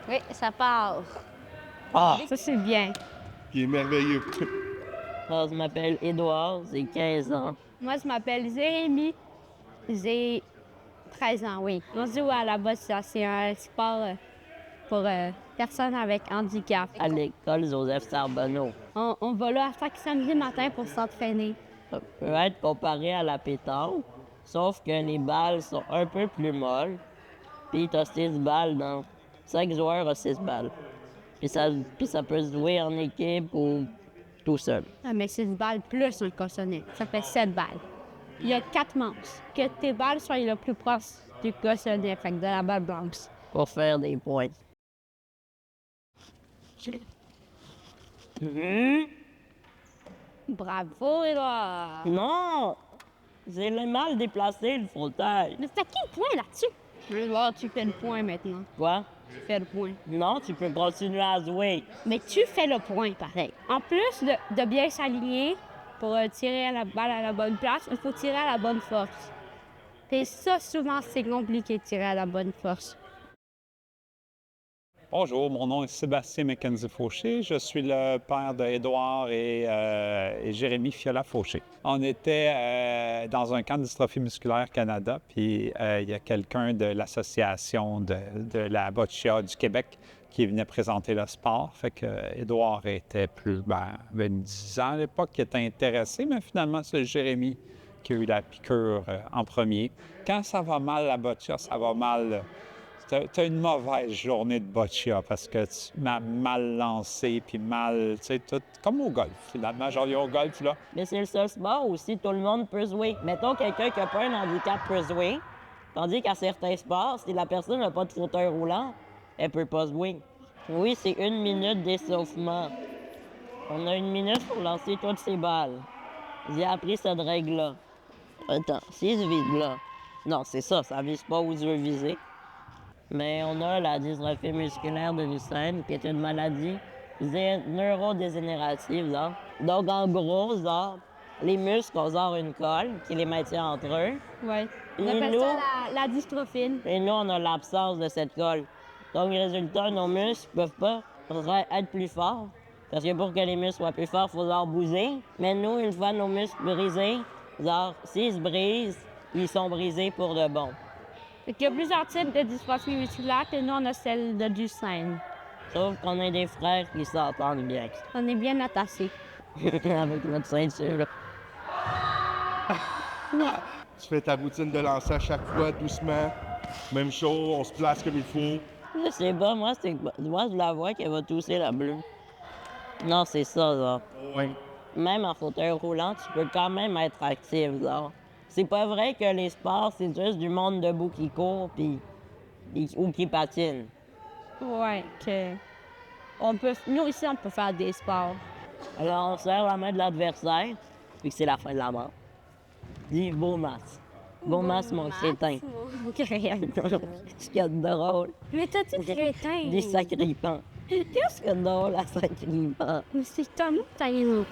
Oui, ça passe. Ah, Ça, c'est bien. Il est merveilleux. je m'appelle Édouard, j'ai 15 ans. Moi, je m'appelle Jérémy. J'ai 13 ans, oui. On joue à la boxe, c'est un sport pour personnes avec handicap. À l'école Joseph Charbonneau. On va là à chaque samedi matin pour s'entraîner. Ça peut être comparé à la pétanque, sauf que les balles sont un peu plus molles. Puis t'as 6 balles dans... Chaque joueur a 6 balles. Puis ça peut se jouer en équipe ou tout seul. Ah, mais c'est une balle plus un cochonnet. Ça fait 7 balles. Il y a 4 manches. Que tes balles soient le plus proche du cochonnet, fait que de la balle blanche. Pour faire des points. Hum? Bravo, là! Non! J'ai le mal déplacé le fauteuil. Mais t'as quel point là-dessus? Je veux voir, tu fais le point maintenant. Quoi? Tu fais le point. Non, tu peux continuer à jouer. Mais tu fais le point, pareil. En plus de bien s'aligner pour tirer la balle à la bonne place, il faut tirer à la bonne force. Et ça, souvent, c'est compliqué de tirer à la bonne force. Bonjour, mon nom est Sébastien McKenzie-Fauché. Je suis le père d'Édouard et Jérémy Fiola-Fauché. On était dans un camp de dystrophie musculaire Canada, puis il y a quelqu'un de l'association de la boccia du Québec qui venait présenter le sport. Fait que Édouard était avait 10 ans à l'époque, qui était intéressé, mais finalement, c'est Jérémy qui a eu la piqûre en premier. Quand ça va mal, la boccia, ça va mal. Tu as une mauvaise journée de boccia parce que tu m'as mal lancé, puis mal, tu sais, tout comme au golf, finalement. Genre, au golf, là. Mais c'est le seul sport où si tout le monde peut jouer. Mettons quelqu'un qui n'a pas un handicap peut jouer, tandis qu'à certains sports, si la personne n'a pas de fauteuil roulant, elle peut pas jouer. Oui, c'est 1 minute d'échauffement. On a 1 minute pour lancer toutes ces balles. J'ai appris cette règle-là. Attends, si je vise là. Non, c'est ça vise pas où je veux viser. Mais on a la dystrophie musculaire de Duchenne, qui est une maladie neurodégénérative, là. Donc, en gros, genre, les muscles ont genre une colle qui les maintient entre eux. Oui. On Et appelle nous, ça la dystrophine. et nous, on a l'absence de cette colle. Donc, résultat, nos muscles ne peuvent pas être plus forts. Parce que pour que les muscles soient plus forts, il faut leur bouger. Mais nous, une fois nos muscles brisés, genre, s'ils se brisent, ils sont brisés pour de bon. Il y a plusieurs types de dystrophie musculaire, et nous, on a celle de Duchenne. Sauf qu'on a des frères qui s'entendent bien. On est bien attachés. Avec notre ceinture. Tu fais ta routine de lancer à chaque fois, doucement. Même chose, on se place comme il faut. Je sais pas, moi, je la vois qu'elle va tousser la bleue. Non, c'est ça, genre. Oui. Même en fauteuil roulant, tu peux quand même être actif, genre. C'est pas vrai que les sports, c'est juste du monde debout qui court ou qui patine. Oui, que... Nous, ici, on peut faire des sports. Alors, on serre la main de l'adversaire, puis que c'est la fin de la mort. Dis beau masque. Beau masque, mon crétin. Ce qu'il y a de drôle. Mais t'as dit crétin. Des sacripants. Qu'est-ce que drôle à sacripants? Mais c'est un mot,